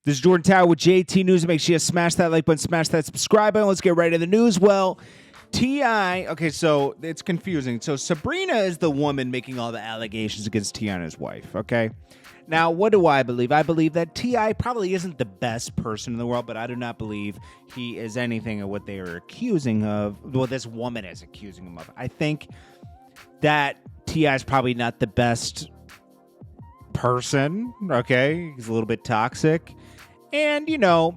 This is Jordan Tower with JT News. Make sure you smash that like button, smash that subscribe button. Let's get right to the news. Well, T.I., okay, so it's confusing. So Sabrina is the woman making all the allegations against T.I. and his wife, okay? Now, what do I believe? I believe that T.I. probably isn't the best person in the world, but I do not believe he is anything of what they are accusing of, what this woman is accusing him of. I think that T.I. is probably not the best person, okay? He's a little bit toxic. And, you know,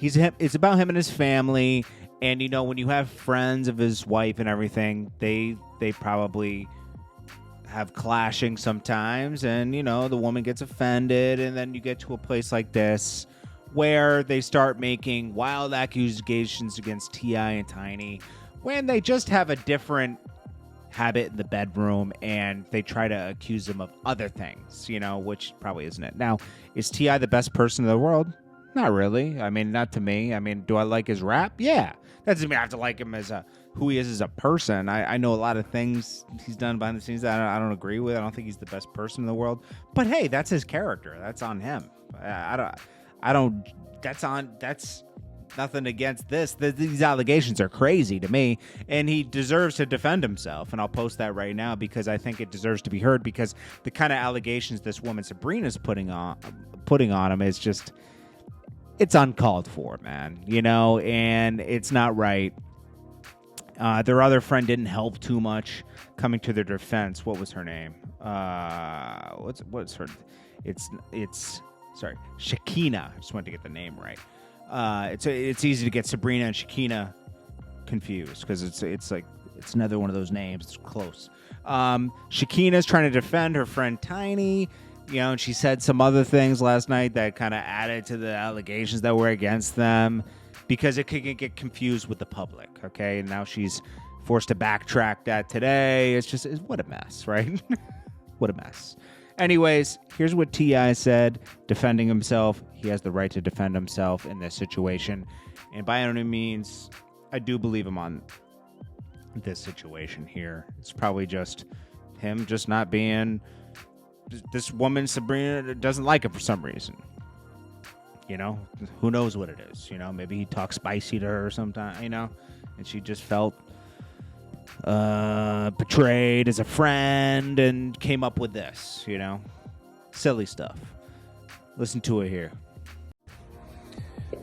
it's about him and his family. And, you know, when you have friends of his wife and everything, they probably have clashing sometimes. And, you know, the woman gets offended. And then you get to a place like this where they start making wild accusations against T.I. and Tiny when they just have a different habit in the bedroom, and they try to accuse him of other things, you know, which probably isn't it. Now, is T.I. the best person in the world? Not really. I mean, not to me. I mean, do I like his rap? Yeah. That doesn't mean I have to like him as who he is as a person. I know a lot of things he's done behind the scenes that I don't agree with. I don't think he's the best person in the world. But hey, that's his character. That's on him. That's nothing against this. These allegations are crazy to me, and he deserves to defend himself. And I'll post that right now because I think it deserves to be heard, because the kind of allegations this woman Sabrina's putting on him is just, it's uncalled for, man. You know, and it's not right. Their other friend didn't help too much coming to their defense. What was her name? What's her? It's sorry, Shakina. I just wanted to get the name right. It's easy to get Sabrina and Shakina confused because it's like it's another one of those names. It's close. Shakina's trying to defend her friend Tiny, you know, and she said some other things last night that kind of added to the allegations that were against them because it could get confused with the public. Okay, and now she's forced to backtrack that today. It's what a mess, right? What a mess. Anyways, here's what T.I. said, defending himself. He has the right to defend himself in this situation. And by any means, I do believe him on this situation here. It's probably just him just not being... This woman, Sabrina, doesn't like him for some reason. You know? Who knows what it is? You know, maybe he talks spicy to her sometime, you know? And she just felt... betrayed as a friend and came up with this, you know, silly stuff. Listen to it here.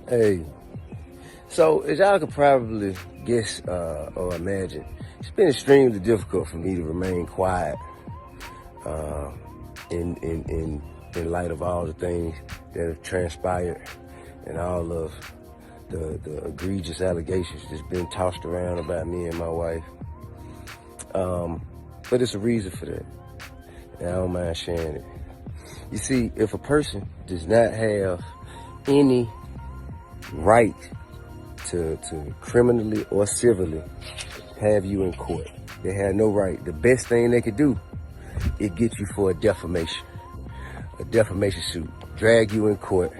Hey, so as y'all could probably guess or imagine, it's been extremely difficult for me to remain quiet in light of all the things that have transpired and all of the egregious allegations that's been tossed around about me and my wife. But it's a reason for that, and I don't mind sharing it. You see, if a person does not have any right to criminally or civilly have you in court, they have no right. The best thing they could do is get you for a defamation suit, drag you in court,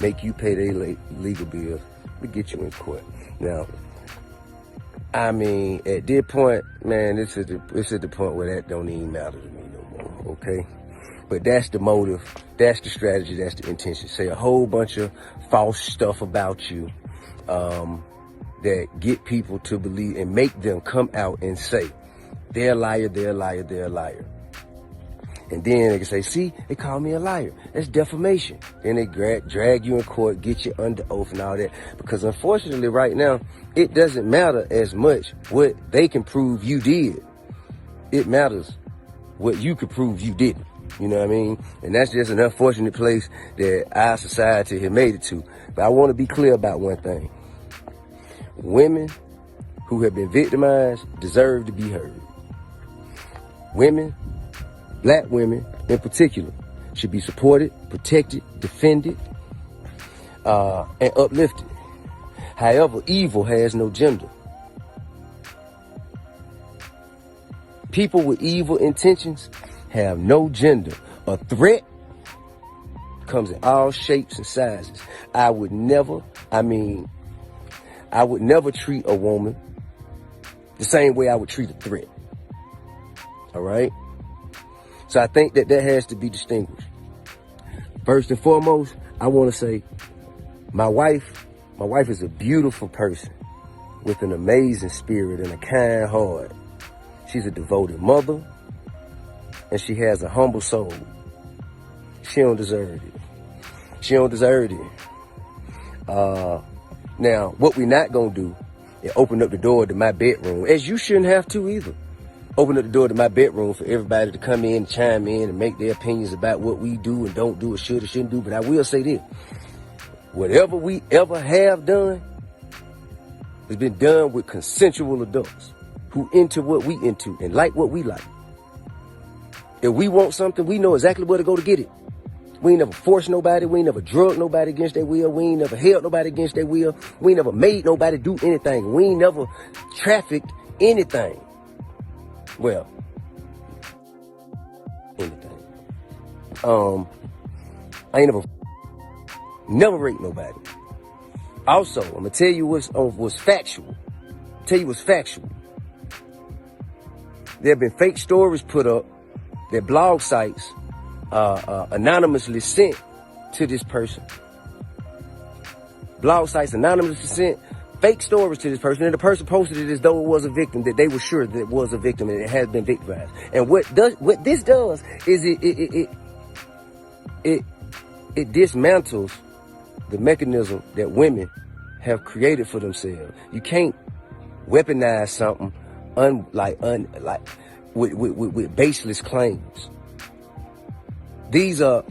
make you pay their legal bills, to get you in court. Now, I mean, at this point, man, it's at the point where that don't even matter to me no more, okay? But that's the motive, that's the strategy, that's the intention. Say a whole bunch of false stuff about you that get people to believe and make them come out and say, they're a liar, they're a liar, they're a liar. And then they can say, see, they call me a liar. That's defamation. Then they drag you in court, get you under oath and all that. Because unfortunately right now, it doesn't matter as much what they can prove you did. It matters what you can prove you didn't. You know what I mean? And that's just an unfortunate place that our society has made it to. But I want to be clear about one thing. Women who have been victimized deserve to be heard. Women, black women in particular, should be supported, protected, defended, and uplifted. However, evil has no gender. People with evil intentions have no gender. A threat comes in all shapes and sizes. I would never treat a woman the same way I would treat a threat. All right? So I think that has to be distinguished. First and foremost, I want to say my wife is a beautiful person with an amazing spirit and a kind heart. She's a devoted mother, and she has a humble soul. She don't deserve it. She don't deserve it. Now, what we not gonna do is open up the door to my bedroom, as you shouldn't have to either. Open up the door to my bedroom for everybody to come in, chime in, and make their opinions about what we do and don't do, or should or shouldn't do. But I will say this: whatever we ever have done has been done with consensual adults who into what we into and like what we like. If we want something, we know exactly where to go to get it. We ain't never forced nobody. We ain't never drugged nobody against their will. We ain't never held nobody against their will. We ain't never made nobody do anything. We ain't never trafficked anything. Well, anything. I ain't never raped nobody. Also, I'm gonna tell you what's factual. There have been fake stories put up that blog sites anonymously sent to this person. Blog sites anonymously sent fake stories to this person, and the person posted it as though it was a victim, that they were sure that it was a victim and it has been victimized. And what this does is it dismantles the mechanism that women have created for themselves. You can't weaponize something with baseless claims. These are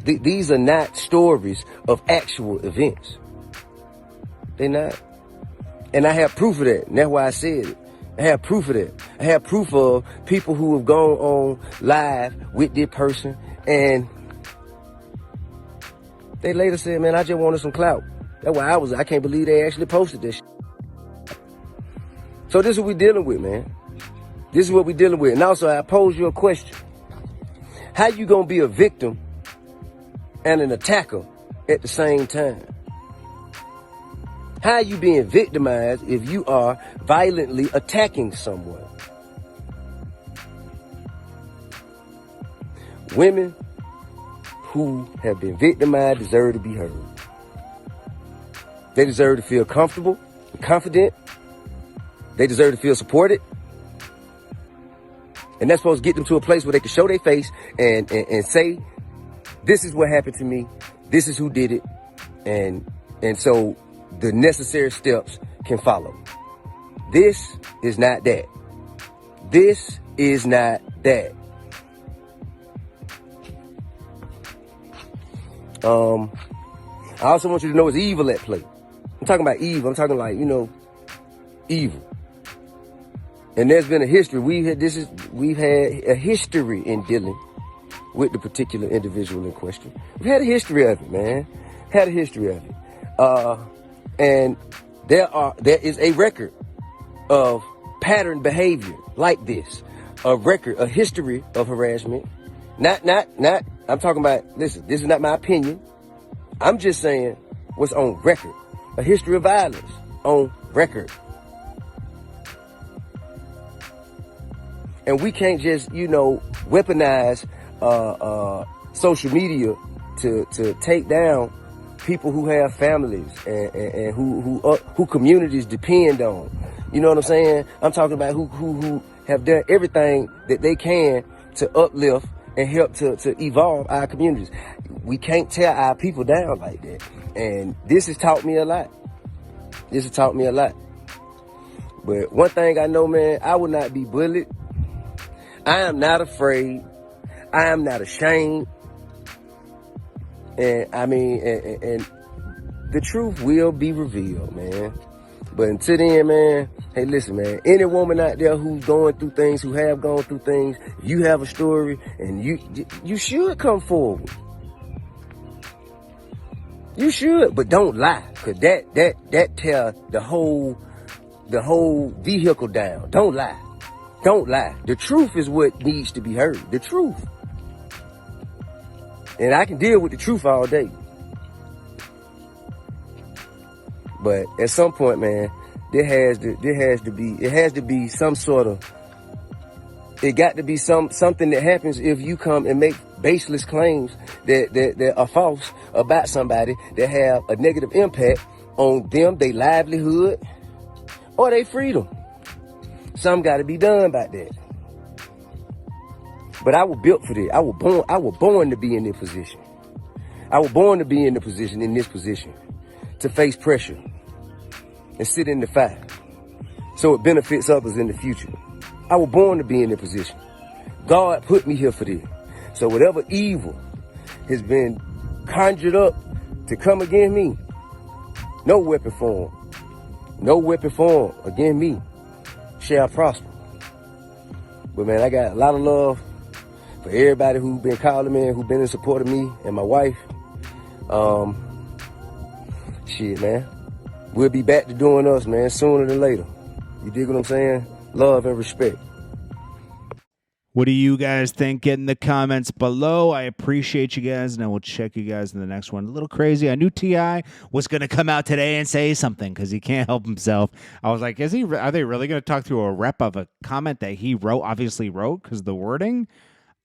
not stories of actual events. They're not. And I have proof of that. And that's why I said it. I have proof of that. I have proof of people who have gone on live with this person and they later said, man, I just wanted some clout. That's why I can't believe they actually posted this shit. So this is what we're dealing with, man. This is what we're dealing with. And also, I pose you a question. How you gonna be a victim and an attacker at the same time? How are you being victimized if you are violently attacking someone? Women who have been victimized deserve to be heard. They deserve to feel comfortable and confident. They deserve to feel supported. And that's supposed to get them to a place where they can show their face and say, this is what happened to me. This is who did it. And so the necessary steps can follow. This is not that. This is not that. I also want you to know it's evil at play. I'm talking about evil. I'm talking like, evil. And there's been a history. We've had a history in dealing with the particular individual in question. We've had a history of it, man. Had a history of it. And there is a record of pattern behavior like this. A history of harassment. Not, I'm talking about, listen, this is not my opinion. I'm just saying what's on record. A history of violence on record. And we can't just, weaponize social media to take down people who have families and who communities depend on. You know what I'm saying? I'm talking about who have done everything that they can to uplift and help to evolve our communities. We can't tear our people down like that. And this has taught me a lot. But one thing I know, man, I will not be bullied. I am not afraid. I am not ashamed. And and the truth will be revealed, man. But until then, man, hey, listen, man, any woman out there who's going through things, who have gone through things, if you have a story, and you should come forward. You should, but don't lie, cause that tear the whole vehicle down. Don't lie. The truth is what needs to be heard. The truth. And I can deal with the truth all day. But at some point, man, it has to be some sort of, it got to be something that happens if you come and make baseless claims that are false about somebody that have a negative impact on them, their livelihood, or their freedom. Something got to be done about that. But I was built for this. I was born to be in this position. I was born to be in this position, to face pressure and sit in the fire, so it benefits others in the future. I was born to be in this position. God put me here for this. So whatever evil has been conjured up to come against me, no weapon formed against me shall prosper. But man, I got a lot of love for everybody who's been calling me and who's been in support of me and my wife. Shit, man. We'll be back to doing us, man, sooner than later. You dig what I'm saying? Love and respect. What do you guys think? Get in the comments below. I appreciate you guys, and I will check you guys in the next one. A little crazy. I knew T.I. was going to come out today and say something because he can't help himself. I was like, are they really going to talk through a rep of a comment that he obviously wrote because the wording?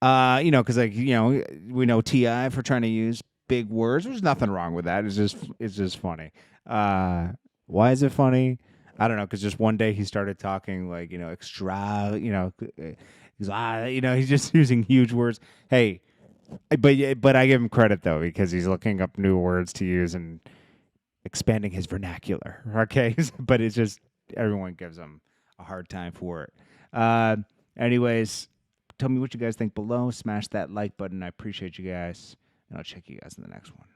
Because we know T.I. for trying to use big words. There's nothing wrong with that. It's just funny. Why is it funny? I don't know, because just one day he started talking like, extra, he's just using huge words. Hey, but I give him credit, though, because he's looking up new words to use and expanding his vernacular, okay? But it's just everyone gives him a hard time for it. Anyways, tell me what you guys think below. Smash that like button. I appreciate you guys, and I'll check you guys in the next one.